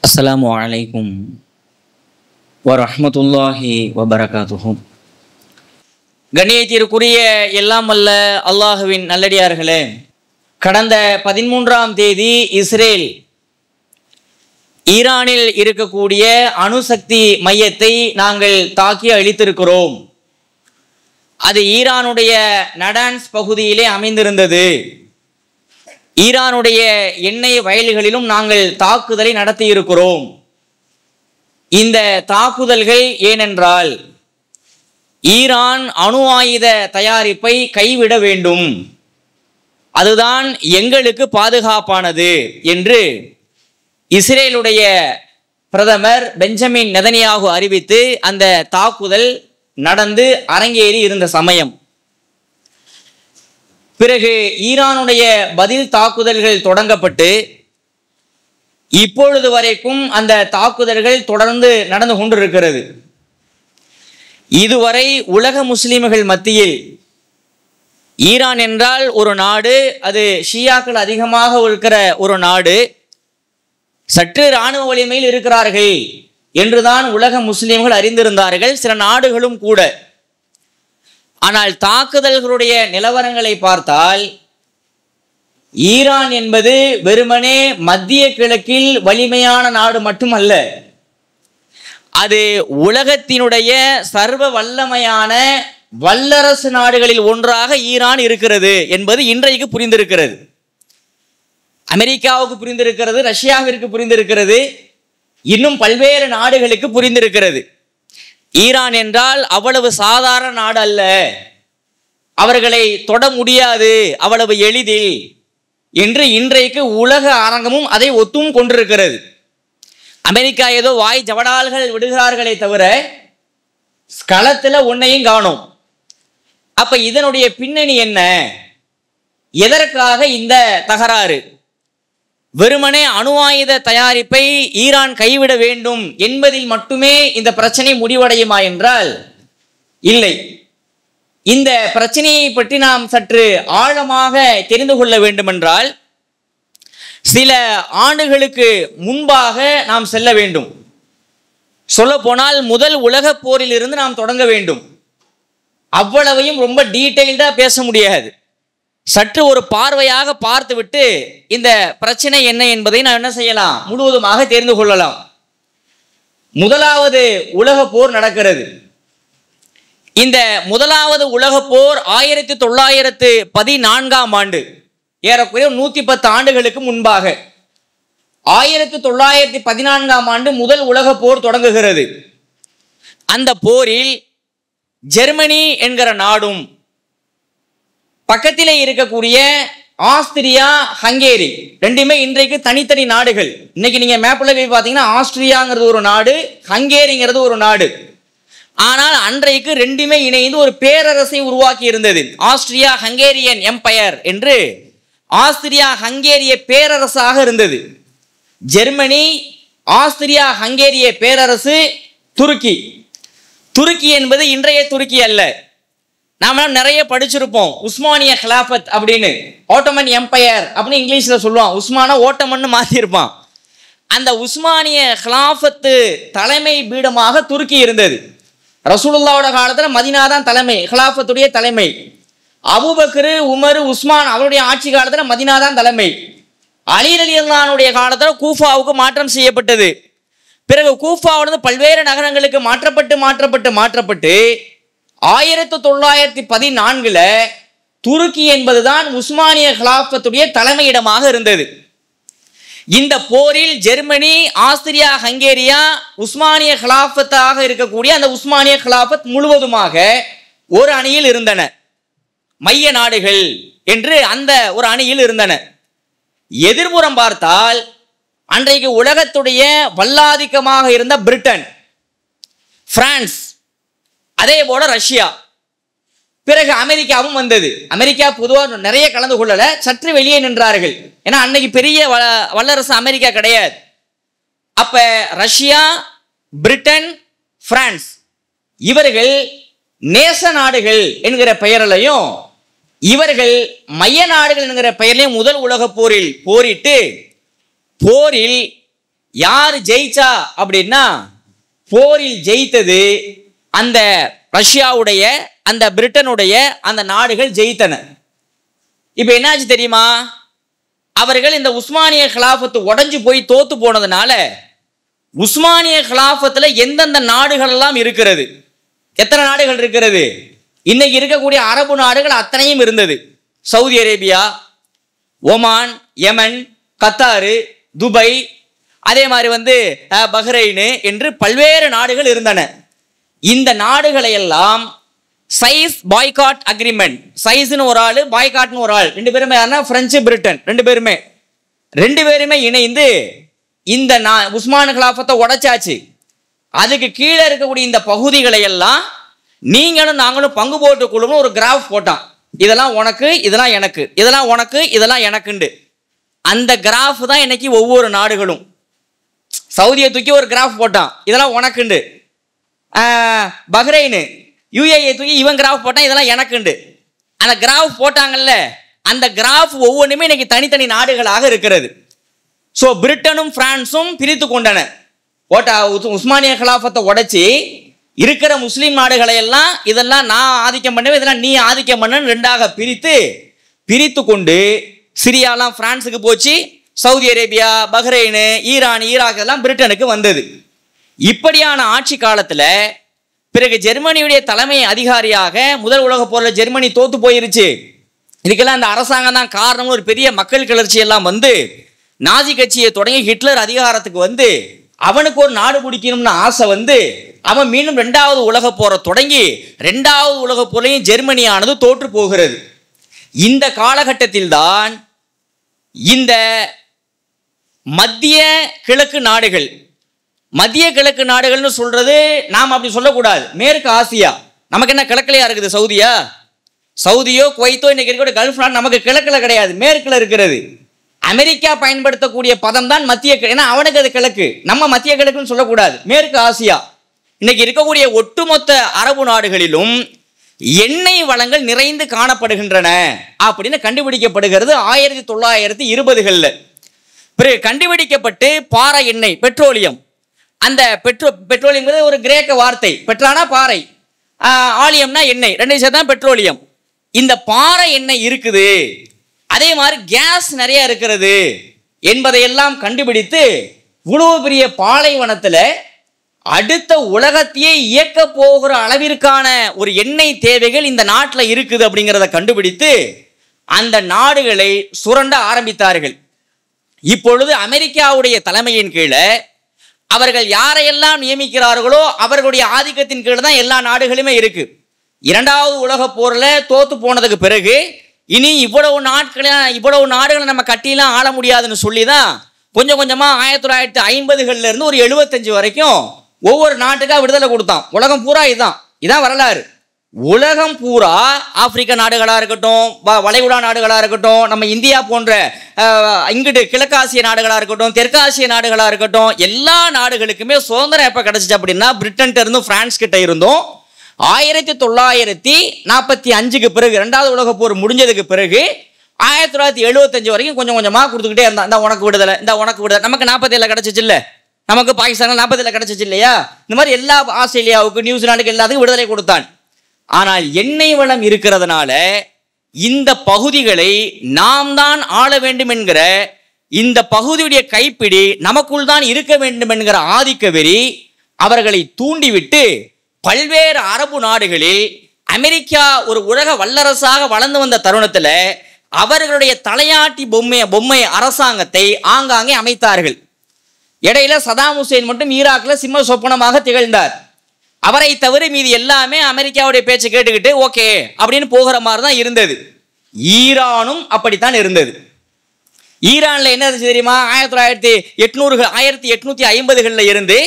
அஸ்ஸலாமு அலைக்கும் வரஹ்மத்துல்லாஹி வபரகாத்துஹு. கண்ணியத்திற்குரிய எல்லாம் வல்ல அல்லாஹுவின் நல்லடியார்களே, கடந்த 13ஆம் தேதி இஸ்ரேல் ஈரானில் இருக்கக்கூடிய அணுசக்தி மையத்தை நாங்கள் தாக்கி அழித்திருக்கிறோம். அது ஈரானுடைய நடான்ஸ் பகுதியிலே அமைந்திருந்தது. ஈரானுடைய எண்ணெய் வயல்களிலும் நாங்கள் தாக்குதலை நடத்தியிருக்கிறோம். இந்த தாக்குதல்கள் ஏனென்றால் ஈரான் அணு ஆயுத தயாரிப்பை கைவிட வேண்டும், அதுதான் எங்களுக்கு பாதுகாப்பானது என்று இஸ்ரேலுடைய பிரதமர் பெஞ்சமின் நெதன்யாகு அறிவித்து அந்த தாக்குதல் நடந்து அரங்கேறி இருந்த சமயம், பிறகு ஈரானுடைய பதில் தாக்குதல்கள் தொடங்கப்பட்டு இப்பொழுது வரைக்கும் அந்த தாக்குதல்கள் தொடர்ந்து நடந்து கொண்டிருக்கிறது. இதுவரை உலக முஸ்லிம்கள் மத்தியில் ஈரான் என்றால் ஒரு நாடு, அது ஷியாக்கள் அதிகமாக இருக்கிற ஒரு நாடு, சற்று இராணுவ வலிமையில் இருக்கிறார்கள் என்றுதான் உலக முஸ்லிம்கள் அறிந்திருந்தார்கள், சில நாடுகளும் கூட. ஆனால் தாக்குதல்களுடைய நிலவரங்களை பார்த்தால் ஈரான் என்பது வெறுமனே மத்திய கிழக்கில் வலிமையான நாடு மட்டுமல்ல, அது உலகத்தினுடைய சர்வ வல்லமையான வல்லரசு நாடுகளில் ஒன்றாக ஈரான் இருக்கிறது என்பது இன்றைக்கு புரிந்திருக்கிறது. அமெரிக்காவுக்கு புரிந்திருக்கிறது, ரஷ்யாவிற்கு புரிந்திருக்கிறது, இன்னும் பல்வேறு நாடுகளுக்கு புரிந்திருக்கிறது. ஈரான் என்றால் அவ்வளவு சாதாரண நாடு அல்ல, அவர்களை தொட முடியாது அவ்வளவு எளிதில் என்று இன்றைக்கு உலக அரங்கமும் அதை ஒத்தும் கொண்டிருக்கிறது. அமெரிக்கா ஏதோ வாய் ஜவடால்கள் விடுகிறார்களே தவிர களத்தில் ஒன்னையும் காணும். அப்ப இதனுடைய பின்னணி என்ன? எதற்காக இந்த தகராறு? வெறுமனே அணு ஆயுத தயாரிப்பை ஈரான் கைவிட வேண்டும் என்பதில் மட்டுமே இந்த பிரச்சனை முடிவடையுமா என்றால் இல்லை. இந்த பிரச்சனையை பற்றி நாம் சற்று ஆழமாக தெரிந்து கொள்ள வேண்டுமென்றால் சில ஆண்டுகளுக்கு முன்பாக நாம் செல்ல வேண்டும். சொல்ல போனால் முதல் உலகப் போரில் இருந்து நாம் தொடங்க வேண்டும். அவ்வளவையும் ரொம்ப டீட்டெயில்டா பேச முடியாது. சற்று ஒரு பார்வையாக பார்த்துவிட்டு இந்த பிரச்சனை என்ன என்பதை நாம் என்ன செய்யலாம், முழுவதுமாக தெரிந்து கொள்ளலாம். முதலாவது உலக போர் நடக்கிறது. இந்த முதலாவது உலக போர் 1914ஆம் ஆண்டு, ஏறக்குறைய 110 ஆண்டுகளுக்கு முன்பாக 1914ஆம் ஆண்டு முதல் உலக போர் தொடங்குகிறது. அந்த போரில் ஜெர்மனி என்கிற நாடும் பக்கத்திலே இருக்கக்கூடிய ஆஸ்திரியா, ஹங்கேரி ரெண்டுமே இன்றைக்கு தனித்தனி நாடுகள். இன்னைக்கு நீங்க மேப்ல போய் பார்த்தீங்கன்னா ஆஸ்திரியாங்கிறது ஒரு நாடு, ஹங்கேரிங்கிறது ஒரு நாடு. ஆனால் அன்றைக்கு ரெண்டுமே இணைந்து ஒரு பேரரசை உருவாக்கி இருந்தது. ஆஸ்திரியா ஹங்கேரியன் எம்பயர் என்று ஆஸ்திரியா ஹங்கேரிய பேரரசாக இருந்தது. ஜெர்மனி, ஆஸ்திரியா ஹங்கேரிய பேரரசு, துருக்கி. துருக்கி என்பது இன்றைய துருக்கி அல்ல. நாம நிறைய படிச்சிருப்போம் உஸ்மானிய ஹிலாஃபத் அப்படின்னு, ஓட்டமன் எம்பையர் அப்படின்னு இங்கிலீஷ்ல சொல்லுவான். உஸ்மான ஓட்டமன்னு மாத்திருப்பான். அந்த உஸ்மானிய ஹிலாஃபத்து தலைமை பீடமாக துருக்கி இருந்தது. ரசூலுல்லாவோட காலத்துல மதீனா தான் தலைமை, ஹிலாஃபத்துடைய தலைமை. அபூபக்கர், உமர், உஸ்மான் அவருடைய ஆட்சி காலத்துல மதீனா தான் தலைமை. அலி ரலியல்லாஹுடைய காலத்துல கூஃபாவுக்கு மாற்றம் செய்யப்பட்டது. பிறகு கூஃபாவிலிருந்து பல்வேறு நகரங்களுக்கு மாற்றப்பட்டு 1914 துருக்கி என்பதுதான் உஸ்மானிய ஹிலாஃபத்துடைய தலைமையிடமாக இருந்தது. இந்த போரில் ஜெர்மனி, ஆஸ்திரியா, ஹங்கேரியா உஸ்மானிய ஹிலாஃபத்தாக இருக்கக்கூடிய அந்த உஸ்மானிய ஹிலாஃபத் முழுவதுமாக ஒரு அணியில் இருந்தன. மைய நாடுகள் என்று அந்த ஒரு அணியில் இருந்தன. எதிர்புறம் பார்த்தால் அன்றைக்கு உலகத்துடைய வல்லாதிக்கமாக இருந்த பிரிட்டன், பிரான்ஸ், அதே போல ரஷ்யா, பிறகு அமெரிக்காவும் வந்தது. அமெரிக்கா பொதுவாக நிறைய கலந்து கொள்ளல, சற்று வெளியே நின்றார்கள். ஏன்னா அன்னைக்கு பெரிய வல்லரசு அமெரிக்கா கிடையாது. அப்ப ரஷ்யா, பிரிட்டன், பிரான்ஸ் இவர்கள் நேச நாடுகள் என்கிற பெயரிலையும் இவர்கள் மைய நாடுகள் என்கிற பெயரிலையும் முதல் உலக போரில் போரிட்டு போரில் யார் ஜெயிச்சா அப்படின்னா, போரில் ஜெயித்தது அந்த ரஷ்யாவுடைய அந்த பிரிட்டனுடைய அந்த நாடுகள் ஜெயித்தன. இப்ப என்னாச்சு தெரியுமா? அவர்கள் இந்த உஸ்மானிய கிலாஃபத்து உடைஞ்சு போய் தோத்து போனதுனால உஸ்மானிய கிலாஃபத்துல எந்தெந்த நாடுகள் எல்லாம் இருக்கிறது, எத்தனை நாடுகள் இருக்கிறது? இன்னைக்கு இருக்கக்கூடிய அரபு நாடுகள் அத்தனையும் இருந்தது. சவுதி அரேபியா, ஒமான், யமன், கத்தாரு, துபாய், அதே மாதிரி பஹ்ரைனு என்று பல்வேறு நாடுகள் இருந்தன. இந்த நாடுகளை எல்லாம் சைஸ் பாய்காட் அக்ரிமெண்ட், சைஸ்னு ஒரு ஆள், பாய்காட்னு ஒரு ஆள், ரெண்டு பேருமே யாருன்னா பிரெஞ்சு பிரிட்டன், ரெண்டு பேருமே இணைந்து இந்த உஸ்மான் கிலாஃபத்தை உடைச்சாச்சு. அதுக்கு கீழே இருக்கக்கூடிய இந்த பகுதிகளை எல்லாம் நீங்களும் நாங்களும் பங்கு போட்டு கொள்ளும் ஒரு கிராஃப் போட்டான். இதெல்லாம் உனக்கு, இதெல்லாம் எனக்கு, இதெல்லாம் உனக்கு, இதெல்லாம் எனக்குண்டு. அந்த கிராஃப் தான் இன்னைக்கு ஒவ்வொரு நாடுகளும். சவுதியை தூக்கி ஒரு கிராஃப் போட்டான், இதெல்லாம் உனக்குண்டு. பஹ்ரைனு யுஏஇ தூக்கி இவன் கிராஃப் போட்டான், இதெல்லாம் எனக்குண்டு. அந்த கிராஃப் போட்டாங்கல்ல, அந்த கிராஃப் ஒவ்வொன்றுமே இன்னைக்கு தனித்தனி நாடுகளாக இருக்கிறது. ஸோ பிரிட்டனும் பிரான்ஸும் பிரித்து கொண்டன. உஸ்மானிய கிலாஃபத்தை உடைச்சி இருக்கிற முஸ்லீம் நாடுகளை எல்லாம் இதெல்லாம் நான் ஆதிக்கம் பண்ணுவேன், இதெல்லாம் நீ ஆதிக்கம் பண்ணு ரெண்டாக பிரித்து கொண்டு சிரியாலாம் பிரான்ஸுக்கு போச்சு, Saudi Arabia, Bahrain, Iran, Iraq எல்லாம் பிரிட்டனுக்கு வந்தது. இப்படியான ஆட்சி காலத்தில் பிறகு ஜெர்மனியுடைய தலைமை அதிகாரியாக முதல் உலக போரில் ஜெர்மனி தோத்து போயிருச்சு. இதுக்கெல்லாம் அந்த அரசாங்கம் தான் காரணம். ஒரு பெரிய மக்கள் கிளர்ச்சி எல்லாம் நாசி கட்சியை தொடங்கி ஹிட்லர் அதிகாரத்துக்கு அவனுக்கு ஒரு நாடு பிடிக்கணும்னு ஆசை அவன் மீண்டும் 2வது உலக போரை தொடங்கி 2வது உலக போரையும் ஜெர்மனியானது தோற்று போகிறது. இந்த காலகட்டத்தில் தான் இந்த மத்திய கிழக்கு நாடுகள்னு சொல்றது நாம் அப்படி சொல்லக்கூடாது. மேற்கு ஆசியா, நமக்கு என்ன கிழக்கிலையா இருக்குது? சவுதியோ குவைத்தோ இன்னைக்கு இருக்கக்கூடிய கல்ஃப் நாடு நமக்கு கிழக்குல கிடையாது, மேற்குல இருக்கிறது. அமெரிக்கா பயன்படுத்தக்கூடிய பதம் தான் மத்திய, ஏன்னா அவனுக்கு அது கிழக்கு, நம்ம மத்திய கிழக்குன்னு சொல்லக்கூடாது, மேற்கு ஆசியா. இன்னைக்கு இருக்கக்கூடிய ஒட்டுமொத்த அரபு நாடுகளிலும் எண்ணெய் வளங்கள் நிறைந்து காணப்படுகின்றன அப்படின்னு கண்டுபிடிக்கப்படுகிறது 1920களில். பிறகு கண்டுபிடிக்கப்பட்டு பாறை எண்ணெய், பெட்ரோலியம், அந்த பெட்ரோலியம் ஒரு கிரேக்க வார்த்தை, பெட்ரானா பாறை, ஆலியம்னா எண்ணெய், ரெண்டையும் சேர்த்து தான் பெட்ரோலியம். இந்த பாறை எண்ணெய் இருக்குது, அதே மாதிரி கேஸ் நிறைய இருக்கிறது என்பதையெல்லாம் கண்டுபிடித்து இவ்வளவு பெரிய பாலைவனத்தில் அடுத்த உலகத்தையே இயக்க போகிற அளவிற்கான ஒரு எண்ணெய் தேவைகள் இந்த நாட்டில் இருக்குது அப்படிங்கிறத கண்டுபிடித்து அந்த நாடுகளை சுரண்ட ஆரம்பித்தார்கள். இப்பொழுது அமெரிக்காவுடைய தலைமையின் கீழே அவர்கள் யாரையெல்லாம் நியமிக்கிறார்களோ அவர்களுடைய ஆதிக்கத்தின் கீழே தான் எல்லா நாடுகளுமே இருக்கு. 2வது உலக போரில் தோத்து போனதுக்கு பிறகு இனி இவ்வளவு நாடுகளை நம்ம கட்டிலாம் ஆள முடியாதுன்னு சொல்லி தான் கொஞ்சம் கொஞ்சமாக 1950களில் இருந்து ஒரு 75 வரைக்கும் ஒவ்வொரு நாட்டுக்காக விடுதலை கொடுத்தான். உலகம் பூரா இதான் வரலாறு. உலகம் பூரா ஆப்பிரிக்க நாடுகளாக இருக்கட்டும், வளைகுடா நாடுகளாக இருக்கட்டும், நம்ம இந்தியா போன்ற இங்கிட்டு கிழக்காசிய நாடுகளாக இருக்கட்டும், தெற்காசிய நாடுகளாக இருக்கட்டும், எல்லா நாடுகளுக்குமே சுதந்திரம் எப்போ கிடைச்சிச்சு அப்படின்னா பிரிட்டன்கிட்ட இருந்தும் பிரான்ஸ் கிட்ட இருந்தும் 1945க்கு பிறகு, 2வது உலக போர் முடிஞ்சதுக்கு பிறகு 1975 வரைக்கும் கொஞ்சம் கொஞ்சமாக கொடுத்துக்கிட்டே இருந்தான். இந்த உனக்கு விடுதலை, இந்த உனக்கு விடுதலை. நமக்கு 47 கிடைச்சிச்சு இல்லை, நமக்கு பாகிஸ்தான் 47 கிடைச்சிச்சு இல்லையா? இந்த மாதிரி எல்லா ஆஸ்திரேலியாவுக்கு, நியூசிலாந்துக்கு எல்லாத்துக்கும் விடுதலை கொடுத்தான். ஆனால் எண்ணெய் வளம் இருக்கிறதுனால இந்த பகுதிகளை நாம் தான் ஆள வேண்டும் என்கிற இந்த பகுதியுடைய கைப்பிடி நமக்குள் தான் இருக்க வேண்டும் என்கிற ஆதிக்க வெறி அவர்களை தூண்டிவிட்டு பல்வேறு அரபு நாடுகளில் அமெரிக்கா ஒரு உலக வல்லரசாக வளர்ந்து வந்த தருணத்தில் அவர்களுடைய தலையாட்டி பொம்மை அரசாங்கத்தை ஆங்காங்கே அமைத்தார்கள். இடையில சதாம் ஹுசேன் மட்டும் ஈராக்ல சிம்ம சொப்பனமாக திகழ்ந்தார். அவரை தவிர மீது எல்லாமே அமெரிக்காவுடைய பேச்சை கேட்டுக்கிட்டு ஓகே அப்படின்னு போகிற மாதிரி தான் இருந்தது. ஈரானும் அப்படித்தான் இருந்தது. ஈரான்ல என்ன தெரியுமா? 1850களில் இருந்து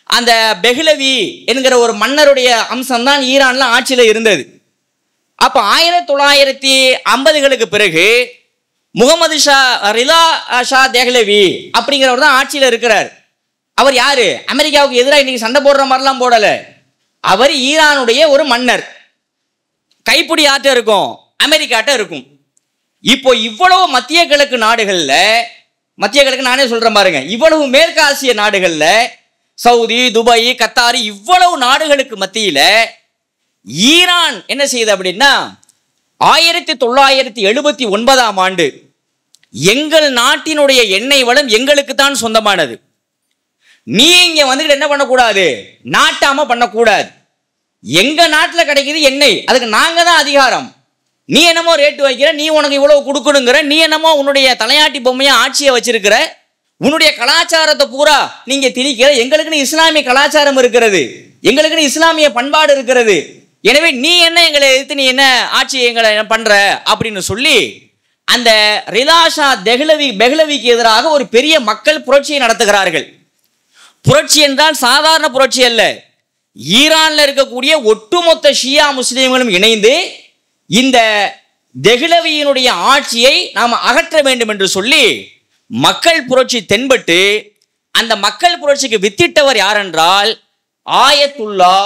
அந்த பெஹ்லவி என்கிற ஒரு மன்னருடைய அம்சம் தான் ஈரான்ல ஆட்சியில் இருந்தது. அப்ப 1950களுக்கு பிறகு முகமது ரிலா ஷா தெஹ்லவி அப்படிங்கிறவர் தான் ஆட்சியில் இருக்கிறார். அவர் யாரு? அமெரிக்காவுக்கு எதிராக இன்னைக்கு சண்டை போடுற மாதிரிலாம் போடல. அவர் ஈரானுடைய ஒரு மன்னர். கைப்பிடி ஆட்ட இருக்கும், அமெரிக்காட்ட இருக்கும். இப்போ இவ்வளவு மத்திய கிழக்கு நாடுகள்ல மத்திய கிழக்கு நானே சொல்றேன் பாருங்க. இவ்வளவு மேற்காசிய நாடுகள்ல சவுதி, துபாய், கத்தார் இவ்வளவு நாடுகளுக்கு மத்தியில ஈரான் என்ன செய்யுது அப்படின்னா 1979ஆம் ஆண்டு எங்கள் நாட்டினுடைய எண்ணெய் வளம் எங்களுக்கு தான் சொந்தமானது. நீ இங்க வந்துட்டு என்ன பண்ணக்கூடாது, நாட்டாம பண்ணக்கூடாது. எங்க நாட்டில் கிடைக்குது எண்ணெய், அதுக்கு நாங்க தான் அதிகாரம். நீ என்னமோ ரேட்டு வைக்கிற, நீ உனக்கு இவ்வளவு கொடுக்கணுங்கிற, நீ என்னமோ உன்னுடைய தலையாட்டி பொம்மையா ஆட்சியை வச்சிருக்கிற, உன்னுடைய கலாச்சாரத்தை பூரா நீங்க திணிக்கிற. எங்களுக்குன்னு இஸ்லாமிய கலாச்சாரம் இருக்கிறது, எங்களுக்குன்னு இஸ்லாமிய பண்பாடு இருக்கிறது. எனவே நீ என்ன எங்களை எதிர்த்து நீ என்ன ஆட்சி எங்களை பண்ற அப்படின்னு சொல்லி அந்த ரிதா ஷா பெஹ்லவிக்கு எதிராக ஒரு பெரிய மக்கள் புரட்சியை நடத்துகிறார்கள். புரட்சி என்றால் சாதாரண புரட்சி அல்ல. ஈரான்ல இருக்கக்கூடிய ஒட்டுமொத்த ஷியா முஸ்லிம்களும் இணைந்து இந்த தெஹ்லவியினுடைய ஆட்சியை நாம் அகற்ற வேண்டும் என்று சொல்லி மக்கள் புரட்சி தென்பட்டு, அந்த மக்கள் புரட்சிக்கு வித்திட்டவர் யார் என்றால் ஆயத்துல்லா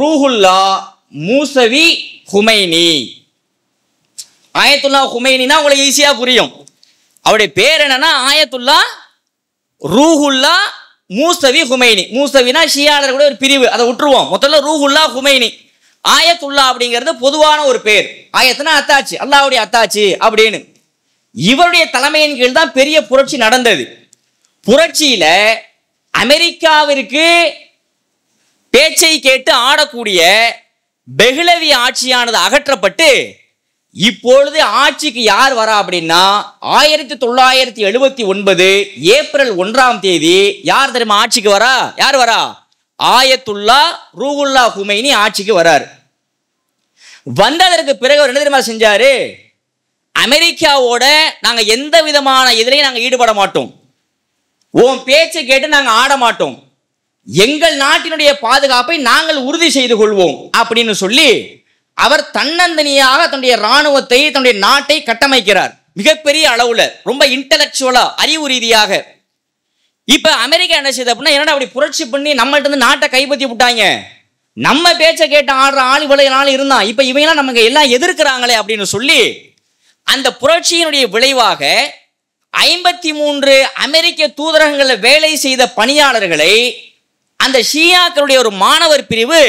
ரூஹுல்லா மூசவி ஹுமைனி. ஆயத்துல்லா ஹுமைனினா உங்களுக்கு ஈஸியா புரியும். அவருடைய பேர் என்னன்னா ஆயத்துல்லா ரூஹுல்லா மூசவி ஹுமைனி. மூசவினா ஷியாளர் கூட ஒரு பிரிவு, அதை விட்டுருவோம். முதல்ல ரூஹுல்லா ஹுமைனி. ஆயத்துல்லா அப்படிங்கிறது பொதுவான ஒரு பேர். ஆயத்துனா அத்தாச்சு, அல்லாஹ்வுடைய அத்தாச்சு அப்படின்னு. இவருடைய தலைமையின் கீழ் தான் பெரிய புரட்சி நடந்தது. புரட்சியில அமெரிக்காவிற்கு பேச்சை கேட்டு ஆடக்கூடிய பெஹ்லவி ஆட்சியானது அகற்றப்பட்டு இப்பொழுது ஆட்சிக்கு யார் வரா அப்படின்னா 1979 ஏப்ரல் 1ஆம் தேதி யார் தெரியுமா ஆட்சிக்கு வரா? யார் வரா? ஆயத்துல்லா ரூஹுல்லா ஹுமைனி ஆட்சிக்கு வரார். வந்ததற்கு பிறகு அவர் என்ன தெரியுமா செஞ்சாரு? அமெரிக்காவோட நாங்க எந்த விதமான இதுலையும் நாங்க ஈடுபட மாட்டோம், உன் பேச்சை கேட்டு நாங்க ஆட மாட்டோம், எங்கள் நாட்டினுடைய பாதுகாப்பை நாங்கள் உறுதி செய்து கொள்வோம் அப்படின்னு சொல்லி அவர் தன்னந்தனியாக தன்னுடைய இராணுவத்தை தன்னுடைய நாட்டை கட்டமைக்கிறார். மிகப்பெரிய அளவுல, ரொம்ப இன்டலெக்சுவலா, அறிவு ரீதியாக. இப்ப அமெரிக்கா என்ன செய்யுது அப்படின்னா, என்னடா அப்படி புரட்சி பண்ணி நம்மள்ட்ட இருந்து நாட்டை கைப்பற்றி விட்டாங்க, நம்ம பேச்சை கேட்டு ஆடுற ஆள் இவ்வளவு நாள் இருந்தான், இப்ப இவங்கெல்லாம் நமக்கு எல்லாம் எதிர்க்கிறாங்களே அப்படின்னு சொல்லி அந்த புரட்சியினுடைய விளைவாக 53 அமெரிக்க தூதரகங்களில் வேலை செய்த பணியாளர்களை அந்த ஷியாக்களுடைய ஒரு மாணவர் பிரிவு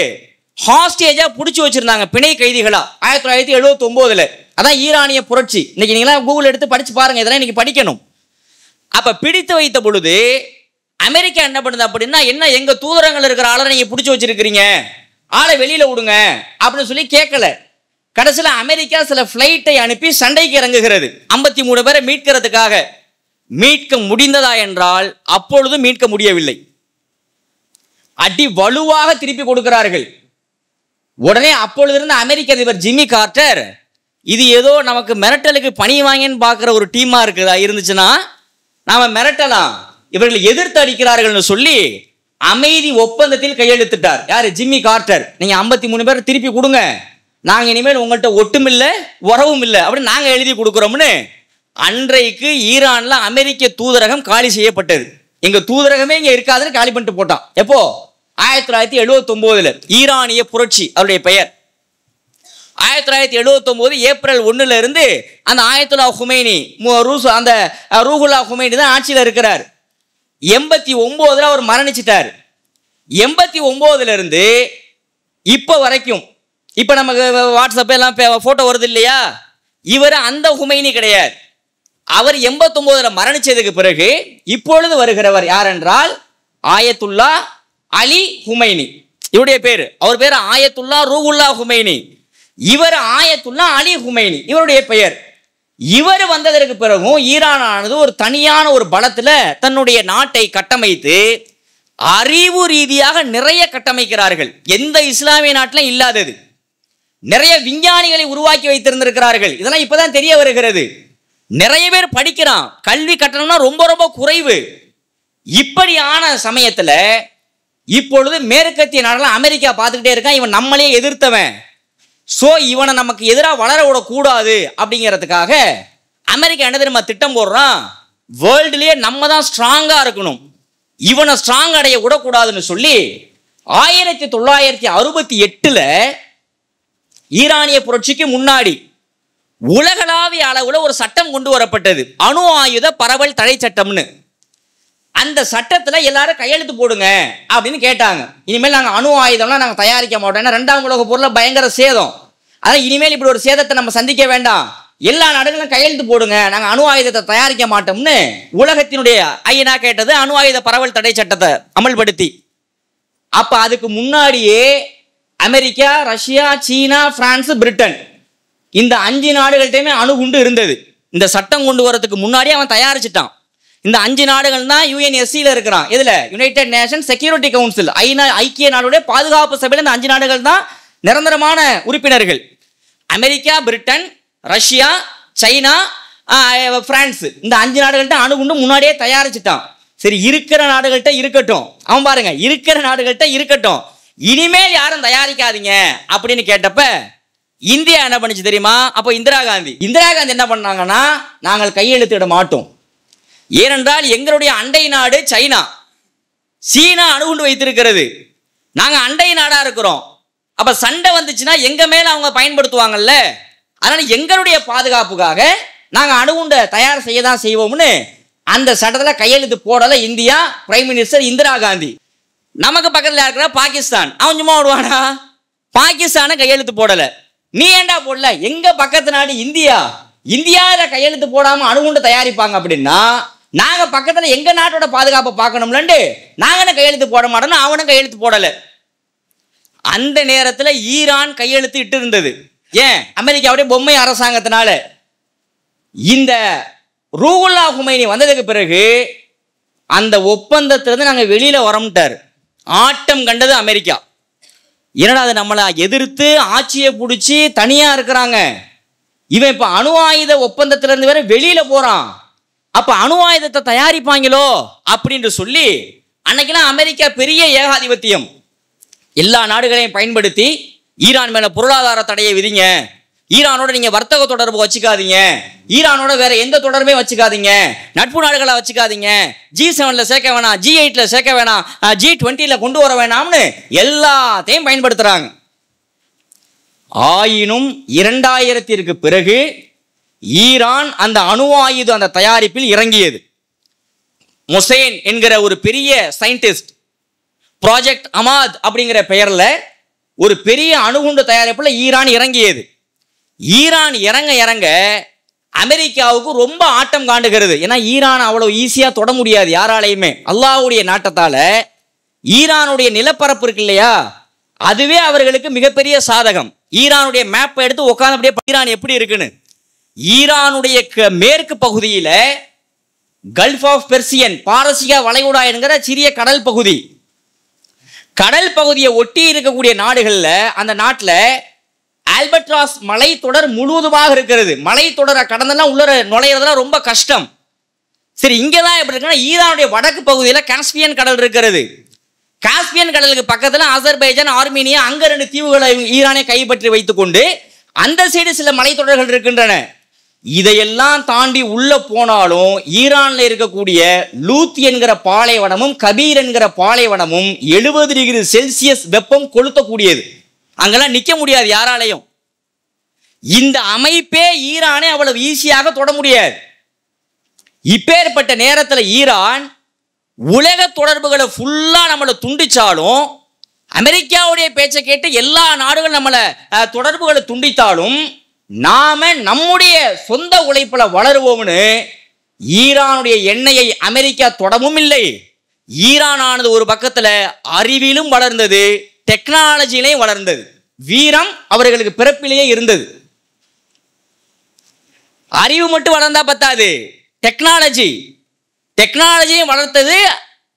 ஹாஸ்டேஜா பிடிச்சி வச்சிருந்தாங்க, பிணை கைதிகளா 1979. அதான் ஈரானிய புரட்சி. இன்னைக்கு நீங்களா கூகுள் எடுத்து படிச்சு பாருங்க, இதெல்லாம் இன்னைக்கு படிக்கணும். அப்ப பிடித்து வைத்த பொழுது அமெரிக்கா என்ன பண்ணுது அப்படின்னா, என்ன எங்க தூதரங்கள் இருக்கிற ஆளை நீங்க பிடிச்சி வச்சிருக்கிறீங்க, ஆளை வெளியில விடுங்க அப்படின்னு சொல்லி கேட்கல. கடைசியில் அமெரிக்கா சில பிளைட்டை அனுப்பி சண்டைக்கு இறங்குகிறது 53 பேரை மீட்கிறதுக்காக. மீட்க முடிந்ததா என்றால் அப்பொழுதும் மீட்க முடியவில்லை. அடி வலுவாக திருப்பி கொடுக்கிறார்கள். உடனே அப்பொழுது இருந்த அமெரிக்க அதிபர் ஜிம்மி கார்ட்டர், இது ஏதோ நமக்கு மிரட்டலுக்கு பணி வாங்கன்னு பார்க்குற ஒரு டீமா இருக்குதா, இருந்துச்சுன்னா நாம மிரட்டலாம், இவர்கள் எதிர்த்து அடிக்கிறார்கள் சொல்லி அமைதி ஒப்பந்தத்தில் கையெழுத்திட்டார். யாரு? Jimmy Carter. நீங்க 53 பேர் திருப்பி கொடுங்க, நாங்க இனிமேல் உங்கள்கிட்ட ஒட்டும் இல்லை உறவும் இல்லை அப்படின்னு நாங்க எழுதி கொடுக்குறோம்னு அன்றைக்கு ஈரான்ல அமெரிக்க தூதரகம் காலி செய்யப்பட்டது. எங்க தூதரகமே இங்க இருக்காதுன்னு காலி பண்ணிட்டு போட்டான். எப்போ? 1979 ஈரானிய புரட்சி அவருடைய பெயர். 1979 ஏப்ரல் 1 இருந்து அந்த ஆயத்துல்லா ஹுமைனி அந்த ரூஹுல்லா ஹுமைனி தான் ஆட்சியில் இருக்கிறார். 89 அவர் மரணிச்சிட்டார். 89 இருந்து இப்ப வரைக்கும், இப்ப நமக்கு வாட்ஸ்அப் எல்லாம் போட்டோ வருது இல்லையா, இவர் அந்த ஹுமைனி கிடையாது. அவர் 89 மரணிச்சதுக்கு பிறகு இப்பொழுது வருகிறவர் யார் என்றால் ஆயத்துல்லா அலி ஹுமைனி. இவருடைய பேரு, அவர் பேரு ஆயத்துல்லா ரூஹுல்லா ஹுமைனி, இவர் ஆயத்துல்லா அலி ஹுமைனி இவருடைய பெயர். இவர் வந்ததற்கு பிறகும் ஈரானானது ஒரு தனியான ஒரு பலத்துல தன்னுடைய நாட்டை கட்டமைத்து அறிவு ரீதியாக நிறைய கட்டமைக்கிறார்கள். எந்த இஸ்லாமிய நாட்டிலும் இல்லாதது. நிறைய விஞ்ஞானிகளை உருவாக்கி வைத்திருந்திருக்கிறார்கள். இதெல்லாம் இப்பதான் தெரிய வருகிறது. நிறைய பேர் படிக்கிறான், கல்வி கட்டணம்னா ரொம்ப ரொம்ப குறைவு. இப்படியான சமயத்துல இப்பொழுது மேற்கத்திய நாடெல்லாம் அமெரிக்கா பார்த்துக்கிட்டே இருக்கான், இவன் நம்மளே எதிர்த்தவன், சோ இவனை நமக்கு எதிராக வளர விடக்கூடாது அப்படிங்கிறதுக்காக அமெரிக்கா என்ன தெரியுமா திட்டம் போடுறான், வேர்ல்டுலயே நம்ம தான் ஸ்ட்ராங்கா இருக்கணும், இவனை ஸ்ட்ராங் அடைய விடக்கூடாதுன்னு சொல்லி 1968 ஈரானிய புரட்சிக்கு முன்னாடி உலகளாவிய அளவுல ஒரு சட்டம் கொண்டு வரப்பட்டது, அணு ஆயுத பரவல் தடை சட்டம்னு. அந்த சட்டத்துல எல்லாரும் கையெழுத்து போடுங்க அப்படின்னு கேட்டாங்க. இனிமேல் நாங்க அணு ஆயுதம்லாம் நாங்க தயாரிக்க மாட்டோம், ஏன்னா 2ஆம் உலக போர்ல பயங்கர சேதம், அதான் இனிமேல் இப்படி ஒரு சேதத்தை நம்ம சந்திக்க வேண்டாம், எல்லா நாடுகளும் கையெழுத்து போடுங்க, நாங்க அணு ஆயுதத்தை தயாரிக்க மாட்டோம்னு உலகத்தினுடைய ஐநா கேட்டது அணு ஆயுத பரவல் தடை சட்டத்தை அமல்படுத்தி. அப்ப அதுக்கு முன்னாடியே அமெரிக்கா, ரஷ்யா, சீனா, பிரான்ஸ், பிரிட்டன் இந்த 5 நாடுகள்கிட்டயுமே அணுகுண்டு இருந்தது. இந்த சட்டம் கொண்டு வரதுக்கு முன்னாடியே அவன் தயாரிச்சுட்டான். இந்த 5 நாடுகள் தான் யுஎன்எஸ்சியில் இருக்கிறான். இதுல யுனைடெட் நேஷன் செக்யூரிட்டி கவுன்சில், ஐக்கிய நாடுடைய பாதுகாப்பு சபையில் இந்த 5 நாடுகள் தான் நிரந்தரமான உறுப்பினர்கள். America, Britain, Russia, China, France இந்த 5 நாடுகள்கிட்ட அணுகுண்டு முன்னாடியே தயாரிச்சுட்டான். சரி, இருக்கிற நாடுகள்கிட்ட இருக்கட்டும், அவன் பாருங்க, இருக்கிற நாடுகள்கிட்ட இருக்கட்டும், இனிமேல் யாரும் தயாரிக்காதீங்க அப்படின்னு கேட்டப்ப இந்தியா என்ன பண்ணுச்சு தெரியுமா? அப்போ இந்திரா காந்தி என்ன பண்ணாங்கன்னா, நாங்கள் கையெழுத்திட மாட்டோம், ஏனென்றால் எங்களுடைய அண்டை நாடு சீனா அணுகுண்டு வைத்திருக்கிறது, நாங்க அண்டை நாடா இருக்கிறோம், அப்ப சண்டை வந்துச்சுன்னா எங்க மேல அவங்க பயன்படுத்துவாங்கல்ல, அதனால எங்களுடைய பாதுகாப்புக்காக நாங்க அணுகுண்டை தயார் செய்ய தான் செய்வோம்னு அந்த சட்டத்துல கையெழுத்து போடல India, prime minister Indira Gandhi. நமக்கு பக்கத்துல இருக்கிற பாகிஸ்தான், அவன் சும்மா விடுவானா? பாகிஸ்தான கையெழுத்து போடல. நீ ஏண்டா போடல? எங்க பக்கத்து நாடு இந்தியாவில கையெழுத்து போடாம அணுகுண்டு தயாரிப்பாங்க அப்படின்னா நாங்க பக்கத்துல எங்க நாட்டோட பாதுகாப்பை பார்க்கணும்லண்டு நாங்க கையெழுத்து போட மாட்டோம்னு அவனும் கையெழுத்து போடல. அந்த நேரத்துல ஈரான் கையெழுத்து இட்டு இருந்தது. ஏன்? அமெரிக்காவுடைய பொம்மை அரசாங்கத்தினால. இந்த ரூஹுல்லா ஹுமைனி வந்ததுக்கு பிறகு அந்த ஒப்பந்தத்திலிருந்து நாங்க வெளியில வரோம்ட்டார். ஆட்டம் கண்டது அமெரிக்கா. என்னடா அது நம்மளை எதிர்த்து ஆட்சியை பிடிச்சி தனியா இருக்கிறாங்க, இவன் இப்ப அணு ஆயுத ஒப்பந்தத்திலிருந்து வேற வெளியில போறான், அப்ப அணு ஆயுதத்தை தயாரிப்பாங்களோ அப்படின்னு சொல்லி அன்னைக்கெல்லாம் அமெரிக்கா பெரிய ஏகாதிபத்தியம், எல்லா நாடுகளையும் பயன்படுத்தி ஈரான் மேல பொருளாதார தடையை விதிங்க, ஈரானோட நீங்க வர்த்தக தொடர்பு வச்சுக்காதீங்க, ஈரானோட வேற எந்த தொடர்பே வச்சுக்காதீங்க, நட்பு நாடுகளை வச்சுக்காதீங்க, G7ல சேர்க்க வேணாம், G8ல சேர்க்க வேணாம், G20ல கொண்டு வர வேணாம்னு எல்லாத்தையும் பயன்படுத்துறாங்க. ஆயினும் 2000ற்கு பிறகு ஈரான் அந்த அணு ஆயுத அந்த தயாரிப்பில் இறங்கியது. மொசேன் என்கிற ஒரு பெரிய சயின்டிஸ்ட் ப்ராஜெக்ட் அமாத் அப்படிங்கிற பெயர்ல ஒரு பெரிய அணுகுண்டு தயாரிப்புல ஈரான் இறங்கியது. ஈரான் இறங்க அமெரிக்காவுக்கு ரொம்ப ஆட்டம் காண்டுகிறது. ஏன்னா ஈரான் அவ்வளவு ஈஸியா தொட முடியாது யாராலையுமே. அல்லாஹ்வுடைய நாட்டத்தால ஈரானுடைய நிலப்பரப்பு இருக்கு இல்லையா, அதுவே அவர்களுக்கு மிகப்பெரிய சாதகம். ஈரானுடைய மேப்பை எடுத்து உட்கார்ந்து அப்படியே ஈரான் எப்படி இருக்குன்னு, ஈரானுடைய மேற்கு பகுதியில கல்ஃப் ஆஃப் பெர்சியன், பாரசீக வளைகுடா என்கிற சிறிய கடல் பகுதியை ஒட்டி இருக்கக்கூடிய நாடுகள்ல அந்த நாட்டில் ஆல்பட்ராஸ் மலை தொடர் முழுவதுமாக இருக்கிறது. மலை தொடரை கடந்தெல்லாம் உள்ள நுழையிறதுலாம் ரொம்ப கஷ்டம். சரி, இங்கதான் எப்படி இருக்குன்னா ஈரானுடைய வடக்கு பகுதியில் காஸ்பியன் கடல் இருக்கிறது. காஸ்பியன் கடலுக்கு பக்கத்தில் அசர்பைஜான், ஆர்மீனியா, அங்க 2 தீவுகளை ஈரானை கைப்பற்றி வைத்துக் கொண்டு அந்த சைடு சில மலைத்தொடர்கள் இருக்கின்றன. இதையெல்லாம் தாண்டி உள்ள போனாலும் ஈரான்ல இருக்கக்கூடிய லூத் என்கிற பாலைவனமும் கபீர் என்கிற பாலைவனமும் 70 டிகிரி செல்சியஸ் வெப்பம் கொளுத்தக்கூடியது. அங்கெல்லாம் நிக்க முடியாது யாராலையும். இந்த அமைப்பே ஈரானை அவ்வளவு ஈஸியாக தொட முடியாது. இப்பேற்பட்ட நேரத்தில் ஈரான் உலக தொடர்புகளை ஃபுல்லா நம்மளை துண்டிச்சாலும், அமெரிக்காவுடைய பேச்சை கேட்டு எல்லா நாடுகளும் நம்மளை தொடர்புகளை துண்டித்தாலும், நாம நம்முடைய சொந்த உழைப்புல வளருவோம்னு ஈரானுடைய எண்ணெயை அமெரிக்கா தொடவும் இல்லை. ஈரானானது ஒரு பக்கத்துல அறிவிலும் வளர்ந்தது, டெக்னாலஜியிலையும் வளர்ந்தது. வீரம் அவர்களுக்கு பிறப்பிலேயே இருந்தது. அறிவு மட்டும் வளர்ந்தா பத்தாது, டெக்னாலஜியும் வளர்த்தது,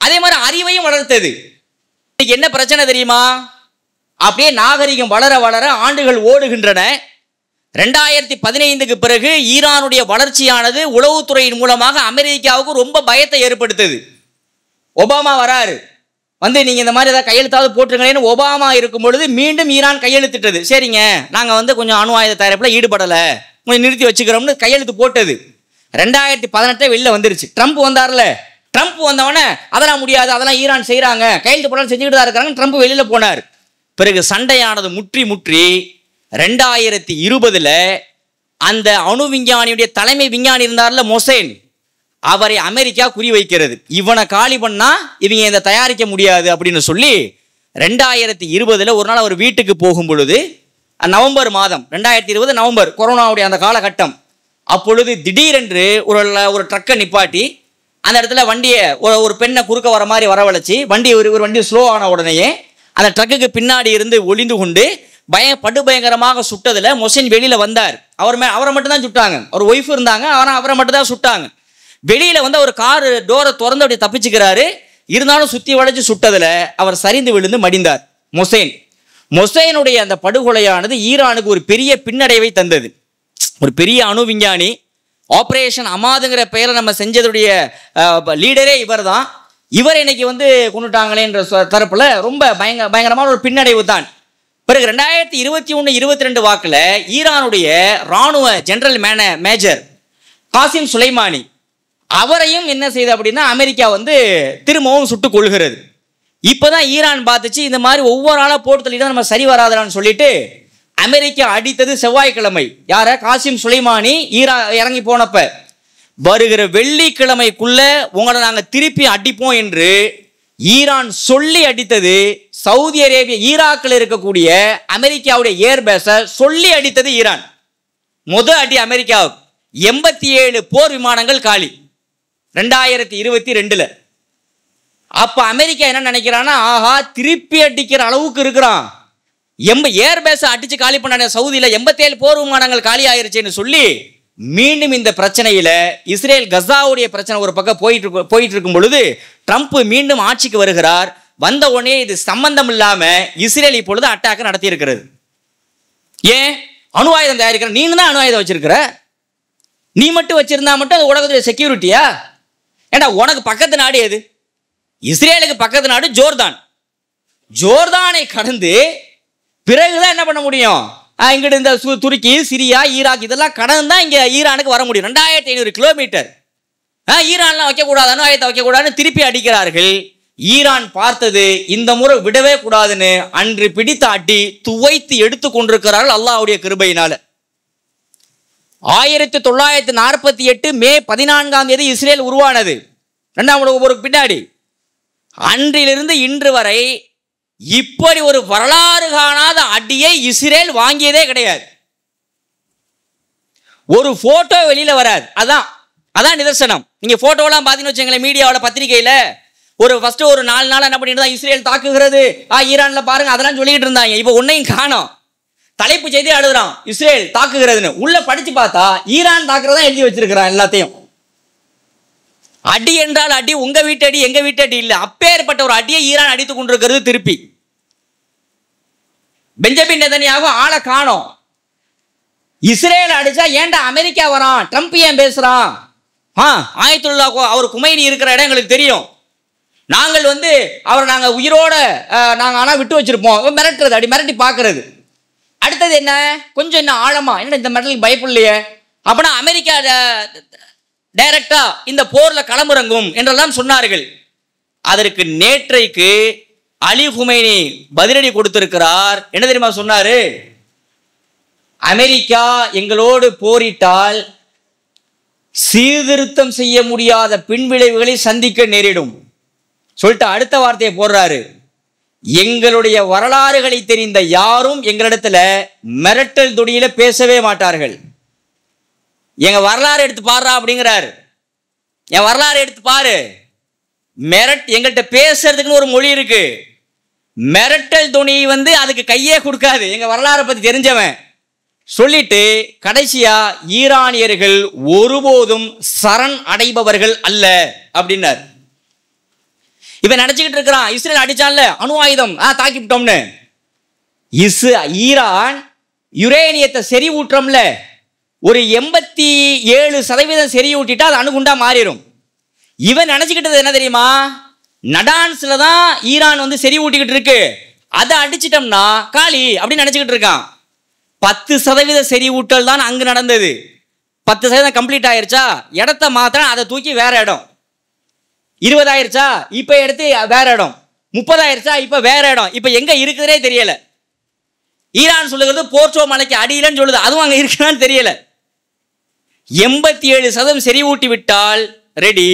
அதே மாதிரி அறிவையும் வளர்த்தது. இன்னைக்கு என்ன பிரச்சனை தெரியுமா? அப்படியே நாகரிகம் வளர வளர ஆண்டுகள் ஓடுகின்றன. 2015க்கு பிறகு ஈரானுடைய வளர்ச்சியானது உளவுத்துறையின் மூலமாக அமெரிக்காவுக்கு ரொம்ப பயத்தை ஏற்படுத்துது. ஒபாமா வராரு, வந்து நீங்க இந்த மாதிரி ஏதாவது கையெழுத்தாவது போட்டுருங்களேன்னு ஒபாமா இருக்கும் பொழுது மீண்டும் ஈரான் கையெழுத்திட்டது. சரிங்க, நாங்க வந்து கொஞ்சம் அணு ஆயுத தயாரிப்புல ஈடுபடல, கொஞ்சம் நிறுத்தி வச்சுக்கிறோம்னு கையெழுத்து போட்டது. 2018 வெளில வந்துருச்சு. ட்ரம்ப் வந்தார்ல, ட்ரம்ப் வந்தவொடனே அதெல்லாம் முடியாது, அதெல்லாம் ஈரான் செய்யறாங்க, கையெழுத்து போட செஞ்சுக்கிட்டு தான் இருக்கிறாங்க, ட்ரம்ப் வெளியில போனார். பிறகு சண்டையானது முற்றி 2020 அந்த அணு விஞ்ஞானியுடைய தலைமை விஞ்ஞானி இருந்தார்ல மொசைன், அவரை அமெரிக்கா குறி வைக்கிறது. இவனை காலி பண்ணா இவங்க இதை தயாரிக்க முடியாது அப்படின்னு சொல்லி 2020 ஒரு நாள் அவர் வீட்டுக்கு போகும் பொழுது, நவம்பர் மாதம் 2020 நவம்பர், கொரோனாவுடைய அந்த காலகட்டம், அப்பொழுது திடீரென்று ஒரு ட்ரக்கை நிப்பாட்டி அந்த இடத்துல வண்டியை ஒரு பெண்ணை குறுக்க வர மாதிரி வரவழைச்சி வண்டி ஒரு வண்டி ஸ்லோ ஆன உடனேயே அந்த ட்ரக்குக்கு பின்னாடி இருந்து ஒளிந்து கொண்டு படுபயங்கரமாக சுட்டதில் மொசைன் வெளியில் வந்தார். அவரை மட்டும்தான் சுட்டாங்க. ஒரு ஒய்ஃப் இருந்தாங்க, ஆனால் அவரை மட்டும் தான் சுட்டாங்க. வெளியில் வந்து ஒரு காரு டோரை திறந்து அப்படி தப்பிச்சுக்கிறாரு. இருந்தாலும் சுற்றி வளைச்சு சுட்டதில் அவர் சரிந்து விழுந்து மடிந்தார். மொசைனுடைய அந்த படுகொலையானது ஈரானுக்கு ஒரு பெரிய பின்னடைவை தந்தது. ஒரு பெரிய அணு விஞ்ஞானி, ஆப்ரேஷன் அமாதுங்கிற பெயரை நம்ம செஞ்சதுடைய லீடரே இவர் தான். இவர் இன்னைக்கு வந்து கொண்டுட்டாங்களேன்ற தரப்புல ரொம்ப பயங்கரமான ஒரு பின்னடைவு தான். பிறகு 2021-22 வாக்கில் ஈரானுடைய இராணுவ ஜெனரல் மேஜர் காசிம் சுலைமானி, அவரையும் என்ன செய்யுது அப்படின்னா அமெரிக்கா வந்து திரும்பவும் சுட்டு கொள்கிறது. இப்போதான் ஈரான் பார்த்துச்சு இந்த மாதிரி ஒவ்வொரு ஆளாக போட்டு தள்ளிட்டு நம்ம சரி வராதான்னு சொல்லிட்டு அமெரிக்கா அடித்தது செவ்வாய்க்கிழமை. யார? காசிம் சுலைமானி இறங்கி போனப்ப, வருகிற வெள்ளிக்கிழமைக்குள்ள உங்களை நாங்கள் திருப்பி அடிப்போம் என்று ஈரான் சொல்லி அடித்தது. சவுதி அரேபியா ஈராக்கில் இருக்கக்கூடிய அமெரிக்காவுடைய ஏர்பேஸை சொல்லி அடித்தது ஈரான். முதல் அடி அமெரிக்காவுக்கு 87 போர் விமானங்கள் காலி 2022. அப்ப அமெரிக்கா என்ன நினைக்கிறான்னா, ஆஹா திருப்பி அடிக்கிற அளவுக்கு இருக்கிறான், ஏர்பேஸை அடிச்சு காலி பண்ண சவுதியில் 87 போர் விமானங்கள் காலி ஆயிருச்சுன்னு சொல்லி மீண்டும் இந்த பிரச்சனையில இஸ்ரேல் கசாவுடைய பிரச்சனை ஒரு பக்கம் போயிட்டு இருக்கும் பொழுது ட்ரம்ப் மீண்டும் ஆட்சிக்கு வருகிறார். வந்த உடனே இது சம்பந்தம் இல்லாம இஸ்ரேல் இப்பொழுது அட்டாக் நடத்தி இருக்கிறது. ஏன்? அணு ஆயுதம் தயாரிக்கிற நீ தான் அணு ஆயுதம் வச்சிருக்கிற, நீ மட்டும் வச்சிருந்தா மட்டும் அது உலகத்துடைய செக்யூரிட்டியா? ஏண்டா உனக்கு பக்கத்து நாடு எது? இஸ்ரேலுக்கு பக்கத்து நாடு ஜோர்தான். ஜோர்தானை கடந்து பிறகுதான் என்ன பண்ண முடியும்? இங்கிட்டு இந்த துருக்கி, சிரியா, ஈராக் இதெல்லாம் கடந்து தான் இங்கே ஈரானுக்கு வர முடியும். 2500 கிலோமீட்டர். ஈரான்லாம் வைக்கக்கூடாது, அணு ஆயுதத்தை வைக்கக்கூடாதுன்னு திருப்பி அடிக்கிறார்கள். ஈரான் பார்த்தது இந்த முறை விடவே கூடாதுன்னு அன்று பிடித்த அடி துவைத்து எடுத்து கொண்டிருக்கிறார்கள் அல்லாஹ்வுடைய கிருபையினால. 1948 மே 14 இஸ்ரேல் உருவானது. 2ஆம் உலக போருக்கு பின்னாடி. அன்றிலிருந்து இன்று வரை இப்படி ஒரு வரலாறு காணாத அடியை இஸ்ரேல் வாங்கியதே கிடையாது. ஒரு போட்டோ வெளியில வராது. அதான் நிதர்சனம். நீங்க போட்டோலாம் பாத்தீங்கன்னு வச்சுங்களேன், மீடியாவில் பத்திரிகையில ஃபர்ஸ்ட் ஒரு 4 நாள் என்ன பண்ணிட்டு தான் இஸ்ரேல் தாக்குகிறது, ஈரான்ல பாருங்க அதெல்லாம் சொல்லிட்டு இருந்தாங்க. இப்ப ஒன்னையும் காணோம். தலைப்பு செய்தி எழுதுறான் இஸ்ரேல் தாக்குகிறதுன்னு. உள்ள படிச்சு பார்த்தா ஈரான் தாக்குறதா எழுதி வச்சிருக்கிறான் எல்லாத்தையும். அடி என்றால் அடி, உங்க வீட்டு அடி எங்க வீட்டு அடி இல்ல, அப்பேற்பட்ட ஒரு அடியை ஈரான் அடித்துக் கொண்டிருக்கிறது. திருப்பி பெஞ்சமின் நெதன்யாகு ஆளை காணோம். இஸ்ரேல் அடிச்சா ஏன்டா அமெரிக்கா வரான், ட்ரம்ப் ஏன் பேசுறான்? ஆயத்துல்லா அவர் குமைனி இருக்கிற இடம் எங்களுக்கு தெரியும், நாங்கள் அவரை உயிரோட ஆனா விட்டு வச்சிருப்போம். மிரட்டுறது, அடி மிரட்டி பார்க்கறது. அடுத்தது என்ன, கொஞ்சம் என்ன ஆழமா, என்ன இந்த மிரட்டலுக்கு பயப்படலையே அப்படின்னா அமெரிக்கா டைரக்டா இந்த போர்ல களமிறங்கும் என்றெல்லாம் சொன்னார்கள். அதற்கு நேற்றைக்கு அலி குமைனி பதிலடி கொடுத்திருக்கிறார். என்ன தெரியுமா சொன்னாரு? அமெரிக்கா எங்களோடு போரிட்டால் சீர்திருத்தம் செய்ய முடியாத பின்விளைவுகளை சந்திக்க நேரிடும் சொல்லிட்டு அடுத்த வார்த்தையை போடுறாரு. எங்களுடைய வரலாறுகளை தெரிந்த யாரும் எங்களிடத்துல மிரட்டல் துணியில பேசவே மாட்டார்கள். எங்க வரலாறு எடுத்து பாடுறா அப்படிங்கிறாரு. என் வரலாறு எடுத்து பாரு. எங்கள்கிட்ட பேசுறதுக்குன்னு ஒரு மொழி இருக்கு. மிரட்டல் துணி அதுக்கு கையே கொடுக்காது. எங்க வரலாறை பத்தி தெரிஞ்சவன் சொல்லிட்டு கடைசியா ஈரானியர்கள் ஒருபோதும் சரண் அடைபவர்கள் அல்ல அப்படின்னார். இப்ப நினைச்சுக்கிட்டு இருக்கிறான் இஸ்ரேல் அடிச்சான்ல அணு ஆயுதம் தாக்கிவிட்டோம்னு. ஈரான் யுரேனியத்தை செறிவூற்றம்ல ஒரு 87% செறிவூட்டிட்டா அது அணுகுண்டா மாறிடும். இவன் நினைச்சுக்கிட்டது என்ன தெரியுமா? நடான்ஸ்ல தான் ஈரான் செறிவூட்டிக்கிட்டு இருக்கு, அதை அடிச்சிட்டோம்னா காலி அப்படின்னு நினைச்சுக்கிட்டு இருக்கான். 10% செறிவூட்டல் தான் அங்கு நடந்தது. 10% கம்ப்ளீட் ஆயிருச்சா, இடத்த மாத்திர அதை தூக்கி வேற இடம். 20 ஆயிருச்சா, இப்ப எடுத்து வேற இடம். 30 ஆயிருச்சா, இப்ப வேற இடம். இப்ப எங்க இருக்குதுனே தெரியல. ஈரான் சொல்லுகிறது போர்ச்சோ மலைக்கு அடியிலன்னு சொல்லுது, அதுவும் அங்க இருக்குன்னு தெரியல. 87% செறிவூட்டி விட்டால் ரெடி.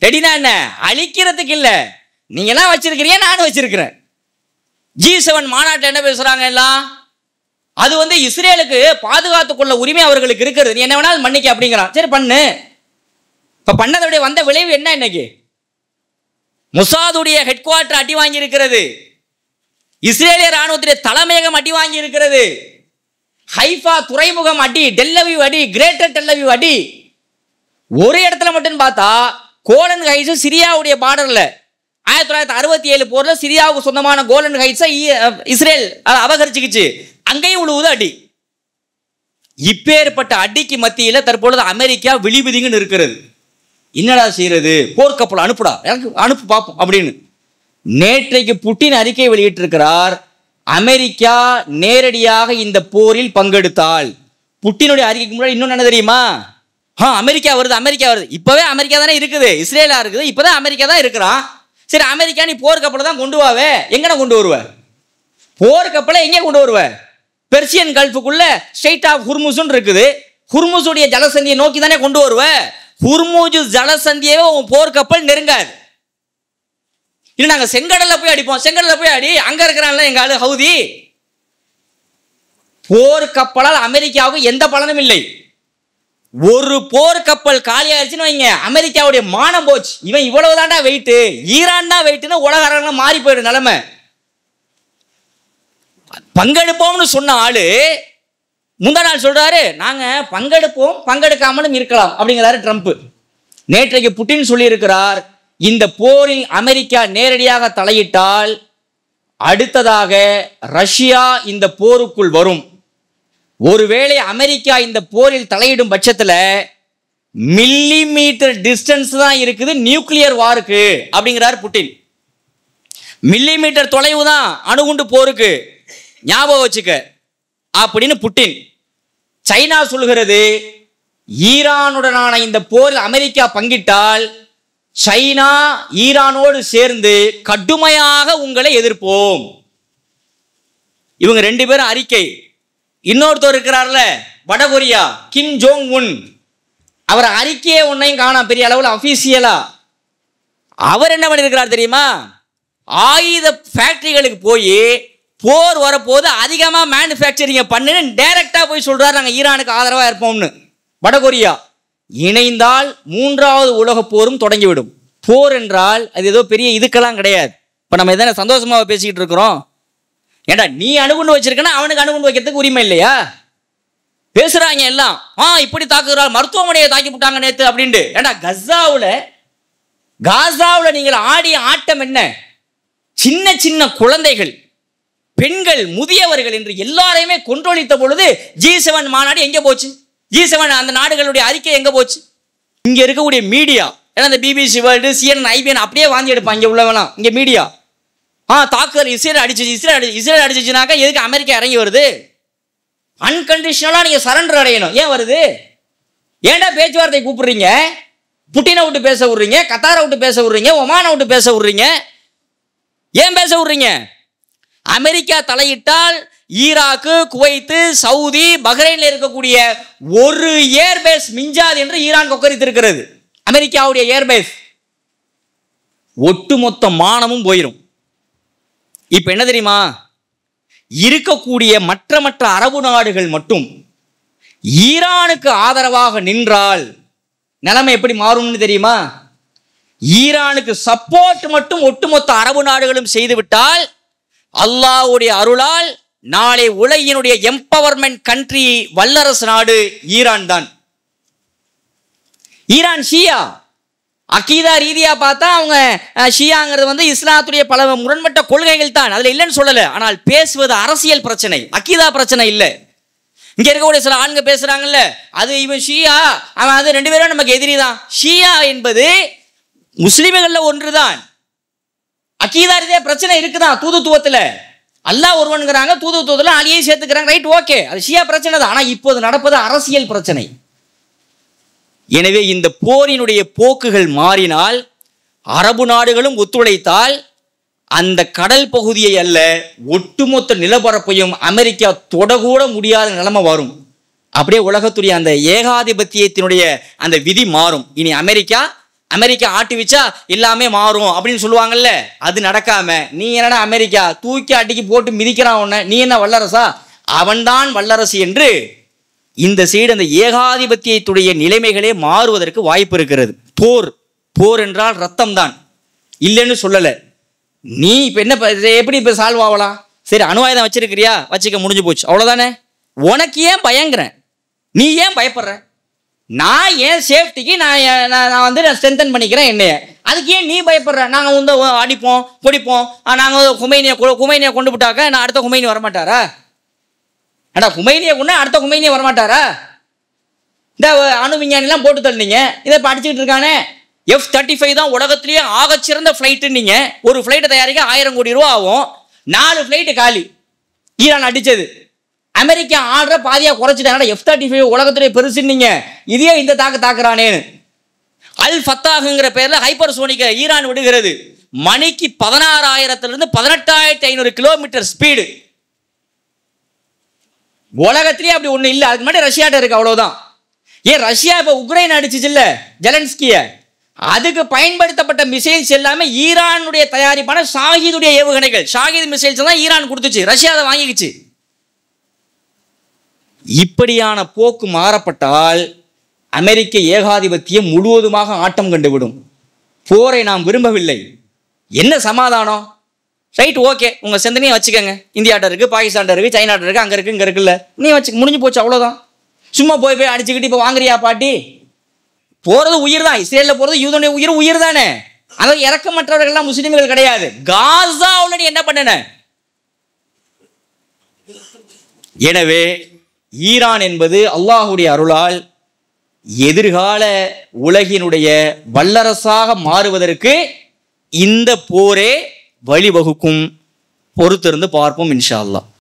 ரெடினா என்ன? அழிக்கிறதுக்கு இல்ல, நீங்க எல்லாம் வச்சிருக்கிறீங்க, நானும் வச்சிருக்கிறேன். G7 மாநாட்டில் என்ன பேசுறாங்க எல்லாம்? அது இஸ்ரேலுக்கு பாதுகாத்துக் கொள்ள உரிமை அவர்களுக்கு இருக்கிறது, நீ என்ன வேணாலும் மன்னிக்க அப்படிங்கிறான். சரி பண்ணு. இப்ப பண்ணதோடைய வந்த விளைவு என்ன? இன்னைக்கு மொசாதுடைய ஹெட் குவார்டர் அடி வாங்கி இருக்கிறது, இஸ்ரேலிய ராணுவத்துடைய தலைமையகம் அடி வாங்கி இருக்கிறது, ஹைஃபா துறைமுகம் அடி, டெல்லவிவ் அடி, கிரேட்டர் டெல்லவிவ் அடி. ஒரு இடத்துல மட்டும் பார்த்தா கோலன் ஹைட்ஸ் சிரியாவுடைய பார்டர்ல 1967 போர்ல சிரியாவுக்கு சொந்தமான கோலன் ஹைட்ஸை இஸ்ரேல் அபகரிச்சுக்கிச்சு, அங்கேயும் உழுவுது அடி. இப்பேற்பட்ட அடிக்கு மத்தியில் தற்பொழுது அமெரிக்கா விழிபுதிங்கன்னு இருக்கிறது. என்னடா செய்யறது? போர்க்கப்பல் அனுப்புடா, எனக்கு அனுப்பு பார்ப்போம் அப்படின்னு. நேற்றைக்கு புட்டின் அறிக்கை வெளியிட்டிருக்கிறார், அமெரிக்கா நேரடியாக இந்த போரில் பங்கெடுத்தால். புட்டினுடைய அறிக்கைக்கு முன்னாடி இன்னொன்று என்ன தெரியுமா? அமெரிக்கா வருது, அமெரிக்கா வருது. இப்பவே அமெரிக்கா தானே இருக்குது, இஸ்ரேலா இருக்குது, இப்பதான் அமெரிக்கா தான் இருக்கிறான். சரி, அமெரிக்கா நீ போர்க்கப்பலை தான் கொண்டு வாவே, எங்கன கொண்டு வருவ? போர்க்கப்பலை எங்கே கொண்டு வருவ? பெர்சியன் கல்ஃபுக்குள்ள ஸ்ட்ரெய்ட் ஆஃப் ஹுர்முஸ் இருக்குது, ஹுர்முஸுடைய ஜலசந்தியை நோக்கி தானே கொண்டு வருவ. ஹுர்முஸ் ஜலசந்தியவே உன் போர்க்கப்பல் நெருங்காது. இல்லை நாங்கள் செங்கடல்ல போய் அடிப்போம், செங்கடல்ல போய் அடி, அங்க இருக்கிறான்ல எங்க ஆளு ஹவுதி. போர்க்கப்பலால் அமெரிக்காவுக்கு எந்த பலனும் இல்லை. ஒரு போர்க்கப்பல் காலி ஆயிடுச்சுன்னு வைங்க, அமெரிக்காவுடைய மானம் போச்சு. இவன் இவ்வளவு தாண்டா வெயிட்டு, ஈரான் தான் வெயிட்டுன்னு உலக அரங்கில் மாறி போயிடும் நிலைமை. பங்கெடுப்போம்னு சொன்ன ஆளு முந்தா நாள் சொல்றாரு, நாங்க பங்கெடுப்போம், பங்கெடுக்காமலும் இருக்கலாம் அப்படிங்கிறாரு ட்ரம்ப். நேற்றைக்கு புட்டின் சொல்லி இருக்கிறார், இந்த போரில் அமெரிக்கா நேரடியாக தலையிட்டால் அடுத்ததாக ரஷ்யா இந்த போருக்குள் வரும். ஒருவேளை அமெரிக்கா இந்த போரில் தலையிடும் பட்சத்தில் மில்லிமீட்டர் டிஸ்டன்ஸ் தான் இருக்குது நியூக்ளியர் வாருக்கு அப்படிங்கிறார் புட்டின். மில்லிமீட்டர் தொலைவு தான் அணுகுண்டு போருக்கு, ஞாபகம் வச்சுக்க அப்படின்னு புட்டின். சைனா சொல்கிறது, ஈரானுடனான இந்த போரில் அமெரிக்கா பங்கிட்டால் சைனா ஈரானோடு சேர்ந்து கடுமையாக உங்களை எதிர்ப்போம். இவங்க ரெண்டு பேரும் அறிக்கை. இன்னொருத்தர் இருக்கிறார்ல வடகொரியா, கிம் ஜோங் உன், அவர் அறிக்கையை ஒன்னையும் காணாம் பெரிய அளவில் அபிஷியலா. அவர் என்ன பண்ணிருக்கிறார் தெரியுமா? ஆயுத ஃபேக்டரிகளுக்கு போய் போர் வரப்போது அதிகமாக மேனுஃபேக்சரிங் பண்ணுன்னு டைரக்டா போய் சொல்றாரு, நாங்கள் ஈரானுக்கு ஆதரவாக இருப்போம்னு. வடகொரியா இணைந்தால் 3வது உலக போரும் தொடங்கிவிடும். போர் என்றால் அது ஏதோ பெரிய இதுக்கெல்லாம் கிடையாது. இப்போ நம்ம எதனா சந்தோஷமாக பேசிக்கிட்டு இருக்கிறோம். ஏண்டா நீ அணுகுண்டு வச்சிருக்கனா அவனுக்கு அணுகுண்டு வைக்கிறதுக்கு உரிமை இல்லையா? பேசுறாங்க எல்லாம், இப்படி தாக்குகிறார், மருத்துவமனையை தாக்கி விட்டாங்க நேற்று அப்படின்ட்டு. ஏண்டா காசாவில் நீங்கள் ஆடிய ஆட்டம் என்ன? சின்ன சின்ன குழந்தைகள், பெண்கள், முதியவர்கள் என்று எல்லாரையுமே கொன்றொழித்த பொழுது G7 மாநாடு எங்கே போச்சு? G7 அந்த நாடுகளுடைய அறிக்கை எங்க போச்சு? இங்க இருக்கக்கூடிய மீடியா, ஏன்னா இந்த BBC வேர்ல்டு, CNN, IBN அப்படியே வாங்கி எடுப்பாங்க. இங்க உள்ளவெல்லாம் இங்க மீடியா, தாக்குதல் இஸ்ரேல் அடிச்சுச்சுனாக்கா எதுக்கு அமெரிக்கா இறங்கி வருது? அன்கண்டிஷனலா நீங்க சரண்டர் அடையணும். ஏன் வருது? ஏன்டா பேச்சுவார்த்தை கூப்பிடுறீங்க? புட்டினை விட்டு பேச விடுறீங்க, கத்தாரை விட்டு பேச விடுறீங்க, ஒமானை விட்டு பேச விடுறீங்க. ஏன் பேச விடுறீங்க? அமெரிக்கா தலையிட்டால் ஈராக்கு, குவைத்து, சவுதி, பஹ்ரைன்ல இருக்கக்கூடிய ஒரு ஏர்பேஸ் மிஞ்சாது என்று ஈரான் கொக்கரித்திருக்கிறது. அமெரிக்காவுடைய ஏர்பேஸ் ஒட்டுமொத்த மானமும் போயிடும். இப்ப என்ன தெரியுமா? இருக்கக்கூடிய மற்ற அரபு நாடுகள் மட்டும் ஈரானுக்கு ஆதரவாக நின்றால் நிலைமை எப்படி மாறும்னு தெரியுமா? ஈரானுக்கு சப்போர்ட் மட்டும் ஒட்டுமொத்த அரபு நாடுகளும் செய்துவிட்டால் அல்லாஹ்வுடைய அருளால் நாளை உலகினுடைய எம்பவர்மெண்ட் கண்ட்ரி, வல்லரசு நாடு ஈரான் தான். ஈரான் ஷியா, அகீதா ரீதியா பார்த்தா அவங்க ஷியாங்கிறது இஸ்லாத்துடைய பல முரண்பட்ட கொள்கைகள் தான், அதுல இல்லைன்னு சொல்லல. ஆனால் பேசுவது அரசியல் பிரச்சனை, அகீதா பிரச்சனை இல்லை. இங்க இருக்கக்கூடிய சில ஆளுங்க பேசுறாங்கல்ல, அது இவன் ஷியா, அவன் அது, ரெண்டு பேரும் நமக்கு எதிரி தான். ஷியா என்பது முஸ்லிம்கள்ல ஒன்றுதான். அகீதா ரீதியா பிரச்சனை இருக்குதான். தூதுத்துவத்துல அல்லாஹ் ஒருவன்கிறாங்க, தூதுத்துவத்துல அலியை சேர்த்துக்கிறாங்க, ரைட், ஓகே, அது ஷியா பிரச்சனை தான். ஆனா இப்போது நடப்பது அரசியல் பிரச்சனை. எனவே இந்த போரினுடைய போக்குகள் மாறினால், அரபு நாடுகளும் ஒத்துழைத்தால், அந்த கடல் பகுதியை அல்ல ஒட்டுமொத்த நிலப்பரப்பையும் அமெரிக்கா தொடக்கூட முடியாத நிலைமை வரும். அப்படியே உலகத்துடைய அந்த ஏகாதிபத்தியத்தினுடைய அந்த விதி மாறும். இனி அமெரிக்கா ஆட்டி வச்சா எல்லாமே மாறும் அப்படின்னு சொல்லுவாங்கல்ல, அது நடக்காம நீ என்னடா அமெரிக்கா தூக்கி அடிக்கி போட்டு மிதிக்கிறான் உன்ன, நீ என்ன வல்லரசா, அவன்தான் வல்லரசு என்று இந்த சைடு அந்த ஏகாதிபத்தியத்துடைய நிலைமைகளே மாறுவதற்கு வாய்ப்பு இருக்கிறது. போர் என்றால் ரத்தம் தான், இல்லைன்னு சொல்லலை. நீ இப்போ என்ன எப்படி இப்போ சால்வ் ஆகலாம்? சரி, அணு ஆயுதம் வச்சிருக்கிறியா, வச்சுக்க, முடிஞ்சு போச்சு, அவ்வளோதானே. உனக்கு ஏன் பயங்கிறேன், நீ ஏன் பயப்படுற? நான் ஏன் சேஃப்டிக்கு நான் ஸ்ட்ரென்தன் பண்ணிக்கிறேன் என்னைய, அதுக்கு ஏன் நீ பயப்படுற? நாங்கள் வந்து அடிப்போம் கொடிப்போம், நாங்கள் குமைனியை கொண்டு விட்டாக்க நான் அடுத்த குமைனி வரமாட்டாரா? ஏடா குமைனியை கொண்டு அடுத்த குமைனியை வரமாட்டாரா? இந்த அணு விஞ்ஞானிலாம் போட்டு தள்ளினீங்க, இதை இப்போ அடிச்சுக்கிட்டு இருக்கானே. F-35 தான் உலகத்திலேயே ஆகச்சிறந்த ஃப்ளைட்டு. நீங்கள் ஒரு ஃப்ளைட்டை தயாரிக்க 1000 கோடி ரூபா ஆகும். 4 ஃப்ளைட்டு காலி, ஈரான் அடித்தது. அமெரிக்கா ஆர்டரை பாதியாக குறைச்சிட்டாங்க. F-35 உலகத்திலே பெருசுன்னீங்க, இதே இந்த தாக்குறானேன்னு. அல் ஃபத்தாஹுங்கிற பேரில் ஹைப்பர்சோனிக்கை ஈரான் விடுகிறது. மணிக்கு 16,000 18,500 கிலோமீட்டர் ஸ்பீடு. உலகத்திலேயே அப்படி ஒன்றும் இல்லை. அதுக்கு முன்னாடி ரஷ்யாட்ட இருக்கு, அவ்வளோதான். ஏன் ரஷ்யா இப்போ உக்ரைன் அடிச்சிச்சு இல்லை ஜெலன்ஸ்கிய, அதுக்கு பயன்படுத்தப்பட்ட மிசைல்ஸ் எல்லாமே ஈரானுடைய தயாரிப்பான ஷாஹிதுடைய ஏவுகணைகள். ஷாஹித் மிசைல்ஸ் தான் ஈரான் கொடுத்துச்சு, ரஷ்யா அதை வாங்கிக்கிச்சு. இப்படியான போக்கு மாறப்பட்டால் அமெரிக்க ஏகாதிபத்தியம் முழுவதுமாக ஆட்டம் கண்டுவிடும். போரை நாம் விரும்பவில்லை. என்ன சமாதானம்? ரைட், ஓகே, உங்கள் சிந்தனையை வச்சுக்கோங்க. இந்தியாட்ட இருக்குது, பாகிஸ்தான் இருக்குது, சைனாட்ட இருக்குது, அங்கே இருக்குது, இங்கே இருக்குல்ல, நீ வச்சு முடிஞ்சு போச்சு, அவ்வளோதான். சும்மா போய் அடிச்சுக்கிட்டு இப்போ வாங்குறியா பாட்டி? போகிறது உயிர் தான். இஸ்ரேலில் போகிறது யூதனுடைய உயிர் தானே. அதாவது இறக்கமற்றவர்கள்லாம் முஸ்லீம்கள் கிடையாது. காசாவுல நீ என்ன பண்ணன? எனவே ஈரான் என்பது அல்லாஹுடைய அருளால் எதிர்கால உலகினுடைய வல்லரசாக மாறுவதற்கு இந்த போரே வழிவகுக்கும். பொறுத்திருந்து பார்ப்போம் இன்ஷா அல்லாஹ்.